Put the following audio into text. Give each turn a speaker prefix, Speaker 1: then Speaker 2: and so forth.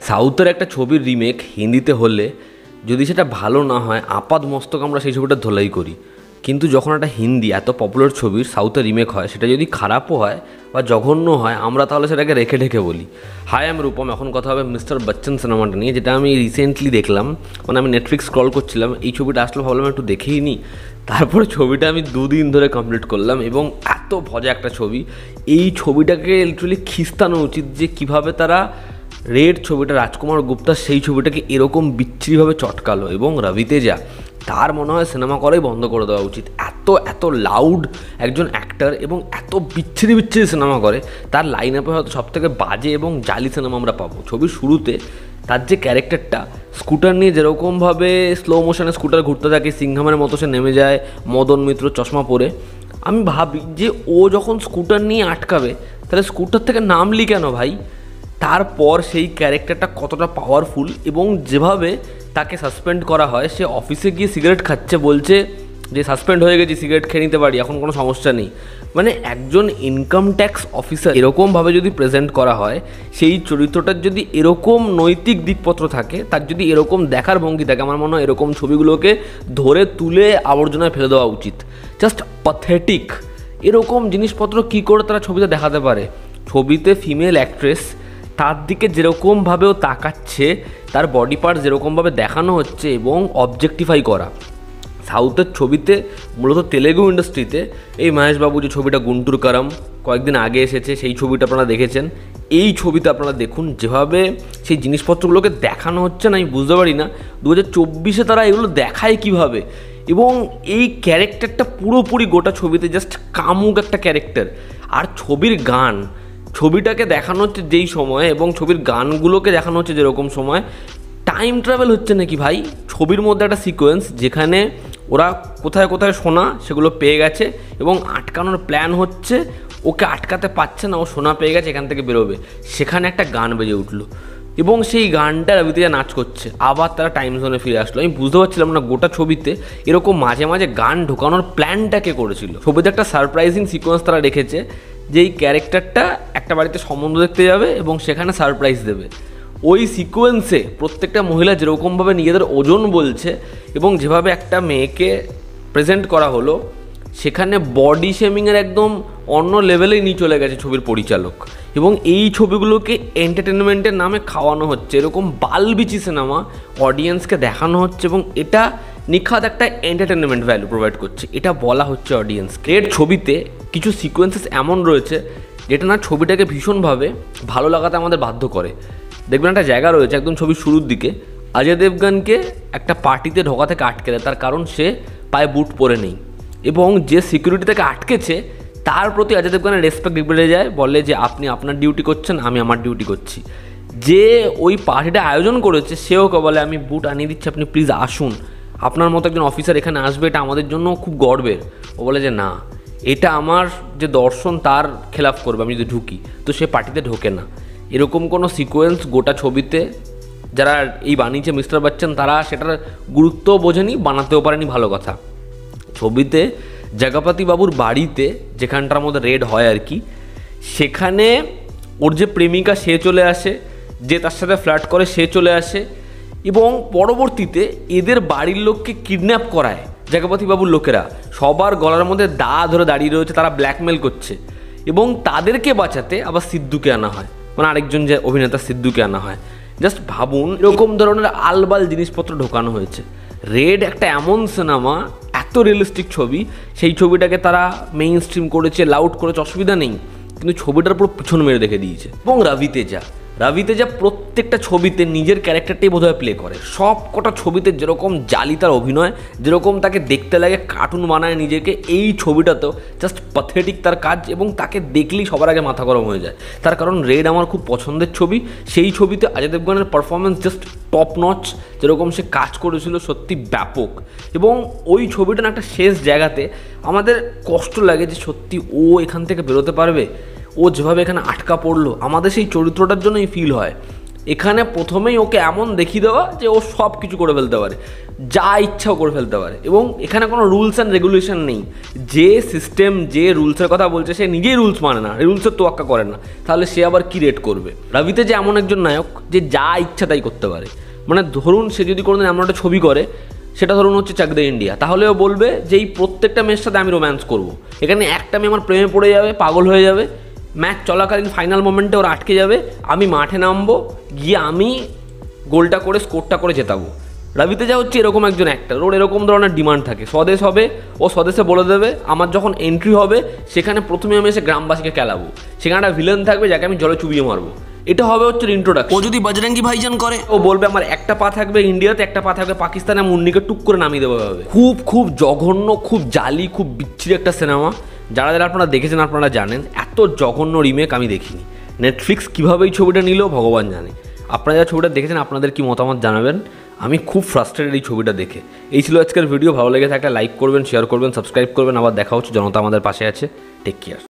Speaker 1: সাউথের একটা ছবির রিমেক হিন্দিতে হলে যদি সেটা ভালো না হয় আপাদ মস্তক আমরা সেই ছবিটা ধোলাই করি। কিন্তু যখন একটা হিন্দি এত পপুলার ছবির সাউথের রিমেক হয়, সেটা যদি খারাপও হয় বা জঘন্য হয়, আমরা তাহলে সেটাকে রেখে ঢেকে বলি। হাই আমি রূপম। এখন কথা হবে মিস্টার বচ্চন সিনেমাটা নিয়ে, যেটা আমি রিসেন্টলি দেখলাম। মানে আমি নেটফ্লিক্স স্ক্রল করছিলাম, এই ছবিটা আসলে ভাবলাম একটু দেখেই নি। তারপরে ছবিটা আমি 2 দিন ধরে কমপ্লিট করলাম এবং এত ভজা একটা ছবি। এই ছবিটাকে লিটারালি খিস্তানো উচিত যে কীভাবে তারা রেড ছবিটা রাজকুমার গুপ্তা সেই ছবিটাকে এরকম বিচ্ছিরিভাবে চটকালো। এবং রবি তেজা, তার মনে হয় সিনেমা করাই বন্ধ করে দেওয়া উচিত। এত লাউড একজন অ্যাক্টর এবং এত বিচ্ছিরি সিনেমা করে, তার লাইন আপে হয়তো সবথেকে বাজে এবং জালি সিনেমা আমরা পাবো। ছবির শুরুতে তার যে ক্যারেক্টারটা স্কুটার নিয়ে যেরকমভাবে স্লো মোশনে স্কুটার ঘুরতে থাকে, সিংহামের মতো সে নেমে যায় মদন মিত্র চশমা পরে। আমি ভাবি যে ও যখন স্কুটার নিয়ে আটকাবে তাহলে স্কুটার থেকে নামলি কেন ভাই? তারপর সেই ক্যারেক্টারটা কতটা পাওয়ারফুল, এবং যেভাবে তাকে সাসপেন্ড করা হয়, সে অফিসে গিয়ে সিগারেট খাচ্ছে, বলছে যে সাসপেন্ড হয়ে গেছি, সিগারেট খেয়ে নিতে পারি, এখন কোনো সমস্যা নেই। মানে একজন ইনকাম ট্যাক্স অফিসার এরকমভাবে যদি প্রেজেন্ট করা হয়, সেই চরিত্রটার যদি এরকম নৈতিক দিকপত্র থাকে, তার যদি এরকম দেখার ভঙ্গি থাকে, আমার মনে হয় এরকম ছবিগুলোকে ধরে তুলে আবর্জনায় ফেলে দেওয়া উচিত। Just pathetic. এরকম জিনিসপত্র কী করে তারা ছবিতে দেখাতে পারে? ছবিতে ফিমেল অ্যাক্ট্রেস, তার দিকে যেরকমভাবেও তাকাচ্ছে, তার বডি পার্ট যেরকমভাবে দেখানো হচ্ছে এবং অবজেক্টিফাই করা। সাউথের ছবিতে, মূলত তেলেগু ইন্ডাস্ট্রিতে, এই মহেশবাবু যে ছবিটা গুন্টুর কারাম কয়েকদিন আগে এসেছে, সেই ছবিটা আপনারা দেখেছেন। এই ছবিতে আপনারা দেখুন যেভাবে সেই জিনিসপত্রগুলোকে দেখানো হচ্ছে না, আমি বুঝতে পারি না 2024-এ তারা এগুলো দেখায় কিভাবে। এবং এই ক্যারেক্টারটা পুরোপুরি গোটা ছবিতে জাস্ট কামুক একটা ক্যারেক্টার। আর ছবির গান, ছবিটাকে দেখানো হচ্ছে যেই সময় এবং ছবির গানগুলোকে দেখানো হচ্ছে যেরকম সময়, টাইম ট্রাভেল হচ্ছে নাকি ভাই? ছবির মধ্যে একটা সিকোয়েন্স যেখানে ওরা কোথায় কোথায় সোনা সেগুলো পেয়ে গেছে এবং আটকানোর প্ল্যান হচ্ছে, ওকে আটকাতে পারছে না, ও সোনা পেয়ে গেছে, এখান থেকে বেরোবে। সেখানে একটা গান বেজে উঠলো এবং সেই গানটা রবি তেজা নাচ করছে। আবার তারা টাইম জোনে ফিরে আসলো। আমি বুঝতে পারছিলাম না গোটা ছবিতে এরকম মাঝে মাঝে গান ঢোকানোর প্ল্যানটা কে করেছিল। ছবিতে একটা সারপ্রাইজিং সিকোয়েন্স তারা রেখেছে, যে এই ক্যারেক্টারটা একটা বাড়িতে সম্বন্ধ দেখতে যাবে এবং সেখানে সারপ্রাইজ দেবে। ওই সিকোয়েন্সে প্রত্যেকটা মহিলা যেরকমভাবে নিজেদের ওজন বলছে এবং যেভাবে একটা মেয়েকে প্রেজেন্ট করা হলো, সেখানে বডি শেমিংয়ের একদম অন্য লেভেলেই নিয়ে চলে গেছে ছবির পরিচালক। এবং এই ছবিগুলোকে এন্টারটেনমেন্টের নামে খাওয়ানো হচ্ছে, এরকম বালবিচি সিনেমা অডিয়েন্সকে দেখানো হচ্ছে এবং এটা নিখাত একটা এন্টারটেনমেন্ট ভ্যালু প্রোভাইড করছে, এটা বলা হচ্ছে অডিয়েন্সকে। এর ছবিতে কিছু সিকোয়েন্সেস এমন রয়েছে যেটা না ছবিটাকে ভীষণভাবে ভালো লাগাতে আমাদের বাধ্য করে। দেখবেন একটা জায়গা রয়েছে একদম ছবির শুরুর দিকে, অজয় দেবগনকে একটা পার্টিতে ঢোকা থেকে আটকে দেয়, তার কারণ সে পায়ে বুট পরে নেই। এবং যে সিকিউরিটি তাকে আটকেছে তার প্রতি অজয় দেবগনের রেসপেক্ট বেড়ে যায়, বলে যে আপনি আপনার ডিউটি করছেন, আমি আমার ডিউটি করছি। যে ওই পার্টিটা আয়োজন করেছে সেও বলে আমি বুট আনিয়ে দিচ্ছি, আপনি প্লিজ আসুন, আপনার মতো একজন অফিসার এখানে আসবে, এটা আমাদের জন্য খুব গর্বের। ও বলে যে না, এটা আমার যে দর্শন তার খেলাফ করবে আমি যদি ঢুকি, তো সে পার্টিতে ঢোকে না। এরকম কোনো সিকোয়েন্স গোটা ছবিতে যারা এই বানিয়েছে মিস্টার বচ্চন, তারা সেটার গুরুত্ব বোঝেনি, বানাতেও পারেনি, ভালো কথা। ছবিতে জগপতি বাবুর বাড়িতে, যেখানটার মধ্যে রেড হয় আর কি, সেখানে ওর যে প্রেমিকা সে চলে আসে, যে তার সাথে ফ্লার্ট করে সে চলে আসে, এবং পরবর্তীতে এদের বাড়ির লোককে কিডন্যাপ করায় জগপতি বাবুর লোকেরা। সবার গলার মধ্যে দা ধরে দাঁড়িয়ে রয়েছে, তারা ব্ল্যাকমেল করছে এবং তাদেরকে বাঁচাতে আবার সিদ্ধুকে আনা হয়, মানে আরেকজন যে অভিনেতা সিদ্ধুকে আনা হয়। জাস্ট ভাবুন এরকম ধরনের আলবাল জিনিসপত্র ঢোকানো হয়েছে। রেড একটা এমন সিনেমা, এত রিয়েলিস্টিক ছবি, সেই ছবিটাকে তারা মেইন স্ট্রিম করেছে, লাউড করেছে, অসুবিধা নেই, কিন্তু ছবিটার পুরো পিছন মেরে রেখে দিয়েছে। এবং রবি তেজা প্রত্যেকটা ছবিতে নিজের ক্যারেক্টারটাই বোধহয় প্লে করে। সব কটা ছবিতে যেরকম জালি তার অভিনয়, যেরকম তাকে দেখতে লাগে কার্টুন বানায় নিজেকে, এই ছবিটাতেও জাস্ট প্যাথেটিক তার কাজ, এবং তাকে দেখলেই সবার আগে মাথা গরম হয়ে যায়। তার কারণ রেড আমার খুব পছন্দের ছবি। সেই ছবিতে অজয় দেবগনের পারফরমেন্স জাস্ট টপ নচ, যেরকম সে কাজ করেছিল সত্যি ব্যাপক। এবং ওই ছবিটা না একটা শেষ জায়গাতে আমাদের কষ্ট লাগে যে সত্যি ও এখান থেকে বেরোতে পারবে, ও যেভাবে এখানে আটকা পড়লো, আমাদের সেই চরিত্রটার জন্যই ফিল হয়। এখানে প্রথমেই ওকে এমন দেখিয়ে দেওয়া যে ও সব কিছু করে ফেলতে পারে, যা ইচ্ছাও করে ফেলতে পারে, এবং এখানে কোনো রুলস অ্যান্ড রেগুলেশন নেই। যে সিস্টেম যে রুলসের কথা বলছে সে নিজেই রুলস মানে না, রুলসের তোয়াক্কা করে না, তাহলে সে আবার কি রেট করবে? রবিতে যে এমন একজন নায়ক যে যা ইচ্ছা তাই করতে পারে, মানে ধরুন সে যদি কোনোদিন এমন একটা ছবি করে, সেটা ধরুন হচ্ছে চাক দে ইন্ডিয়া, তাহলেও বলবে যে এই প্রত্যেকটা মেয়ের সাথে আমি রোম্যান্স করবো। এখানে একটা মেয়ে আমার প্রেমে পড়ে যাবে, পাগল হয়ে যাবে, ম্যাচ চলাকালীন ফাইনাল মোমেন্টে ওরা আটকে যাবে, আমি মাঠে নামবো, গিয়ে আমি গোলটা করে স্কোরটা করে জেতাবো। রবিতে যা হচ্ছে এরকম একজন অ্যাক্টর, ওর এরকম ধরনের ডিমান্ড থাকে। স্বদেশ হবে, ও স্বদেশে বলে দেবে আমার যখন এন্ট্রি হবে সেখানে প্রথমে আমি এসে গ্রামবাসীকে খেলাবো, সেখানে একটা ভিলেন থাকবে যাকে আমি জলে চুবিয়ে মারবো। এটা হবে হচ্ছে ইন্ট্রোডাকশন। ও যদি বজরঙ্গি ভাইজান করে, ও বলবে আমার একটা পা থাকবে ইন্ডিয়াতে, একটা পা থাকবে পাকিস্তানে, মুন্নিকে টুক করে নামিয়ে দেওয়া হবে। খুব খুব জঘন্য, খুব জালি, খুব বিচ্ছিরি একটা সিনেমা। যারা যারা আপনারা দেখেছেন আপনারা জানেন, এত জঘন্য রিমেক আমি দেখিনি। নেটফ্লিক্স কীভাবে এই ছবিটা নিল ভগবান জানে। আপনারা যারা ছবিটা দেখেছেন আপনাদের কি মতামত জানাবেন। আমি খুব ফ্রাস্ট্রেটেড এই ছবিটা দেখে। এই ছিল আজকের ভিডিও। ভালো লেগে থাকলে লাইক করবেন, শেয়ার করবেন, সাবস্ক্রাইব করবেন। আবার দেখা হচ্ছে, জনতা আমাদের পাশে আছে। Take care.